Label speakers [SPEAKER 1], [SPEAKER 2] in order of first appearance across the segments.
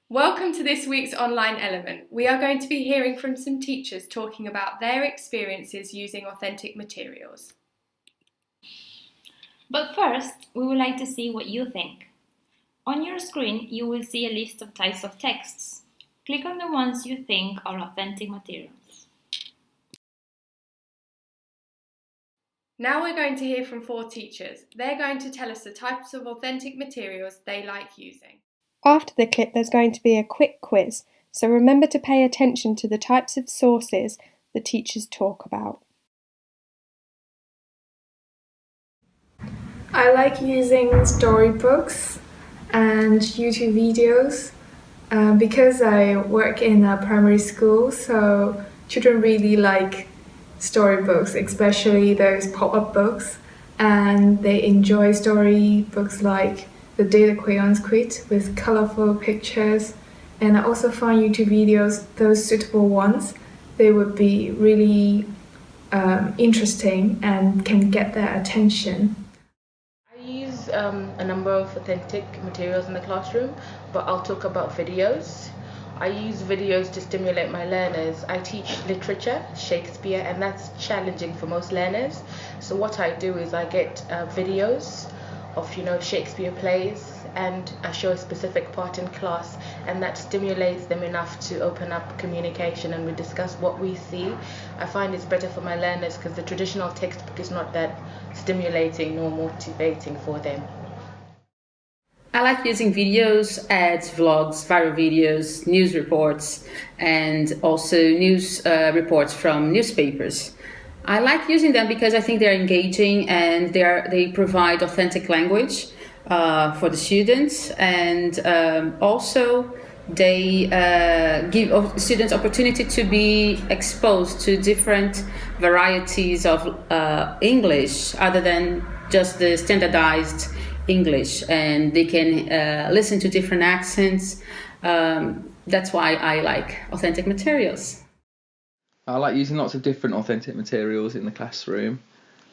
[SPEAKER 1] Welcome to this week's online element. We are going to be hearing from some teachers talking about their experiences using authentic materials.
[SPEAKER 2] But first, we would like to see what you think. On your screen, you will see a list of types of texts. Click on the ones you think are authentic materials.
[SPEAKER 1] Now we're going to hear from 4 teachers. They're going to tell us the types of authentic materials they like using.
[SPEAKER 3] After the clip, there's going to be a quick quiz, so remember to pay attention to the types of sources the teachers talk about.
[SPEAKER 4] I like using storybooks and YouTube videos because I work in a primary school, so children really like storybooks, especially those pop-up books, and they enjoy storybooks like The Day the Crayons Quit with colorful pictures. And I also find YouTube videos, those suitable ones, they would be really interesting and can get their attention.
[SPEAKER 5] I use a number of authentic materials in the classroom, but I'll talk about videos. I use videos to stimulate my learners. I teach literature, Shakespeare, and that's challenging for most learners. So what I do is I get videos of Shakespeare plays, and I show a specific part in class, and that stimulates them enough to open up communication, and we discuss what we see. I find it's better for my learners because the traditional textbook is not that stimulating nor motivating for them.
[SPEAKER 6] I like using videos, ads, vlogs, viral videos, news reports, and also news reports from newspapers. I like using them because I think they're engaging and they provide authentic language for the students, and also they give students opportunity to be exposed to different varieties of English other than just the standardized English, and they can listen to different accents. That's why I like authentic materials.
[SPEAKER 7] I like using lots of different authentic materials in the classroom.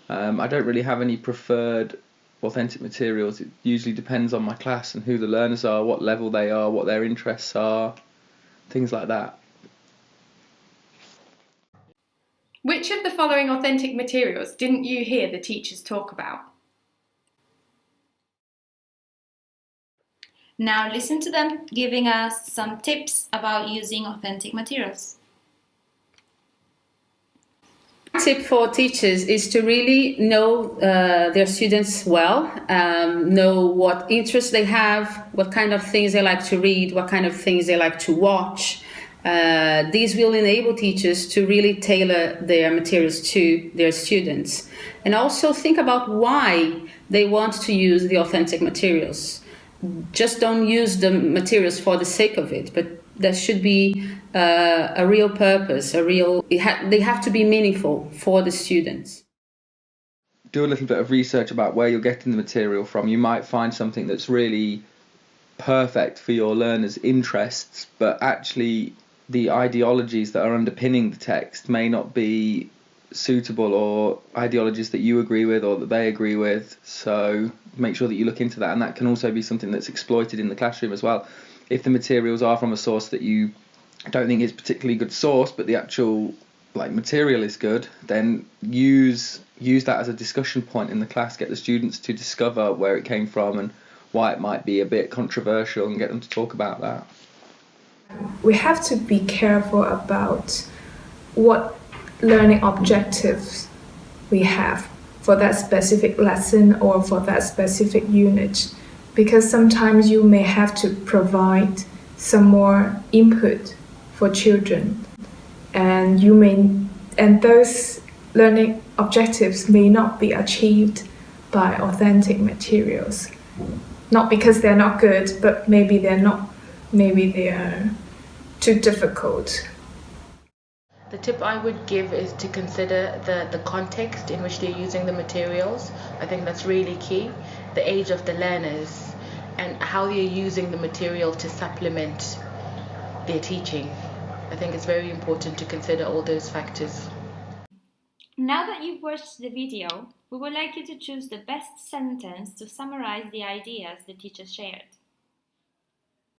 [SPEAKER 7] I don't really have any preferred authentic materials. It usually depends on my class and who the learners are, what level they are, what their interests are, things like that.
[SPEAKER 1] Which of the following authentic materials didn't you hear the teachers talk about?
[SPEAKER 2] Now listen to them giving us some tips about using authentic materials.
[SPEAKER 6] Tip for teachers is to really know their students well, know what interests they have, what kind of things they like to read, what kind of things they like to watch. These will enable teachers to really tailor their materials to their students, and also think about why they want to use the authentic materials. Just don't use the materials for the sake of it, but there should be a real purpose, they have to be meaningful for the students.
[SPEAKER 7] Do a little bit of research about where you're getting the material from. You might find something that's really perfect for your learners' interests, but actually the ideologies that are underpinning the text may not be suitable, or ideologies that you agree with or that they agree with. So make sure that you look into that, and that can also be something that's exploited in the classroom as well. If the materials are from a source that you don't think is a particularly good source, but the actual material is good, then use that as a discussion point in the class. Get the students to discover where it came from and why it might be a bit controversial, and get them to talk about that.
[SPEAKER 4] We have to be careful about what learning objectives we have for that specific lesson or for that specific unit, because sometimes you may have to provide some more input for children, and those learning objectives may not be achieved by authentic materials. Not because they're not good, but maybe they are too difficult.
[SPEAKER 5] The tip I would give is to consider the context in which they're using the materials. I think that's really key. The age of the learners and how they're using the material to supplement their teaching. I think it's very important to consider all those factors.
[SPEAKER 2] Now that you've watched the video, we would like you to choose the best sentence to summarize the ideas the teachers shared.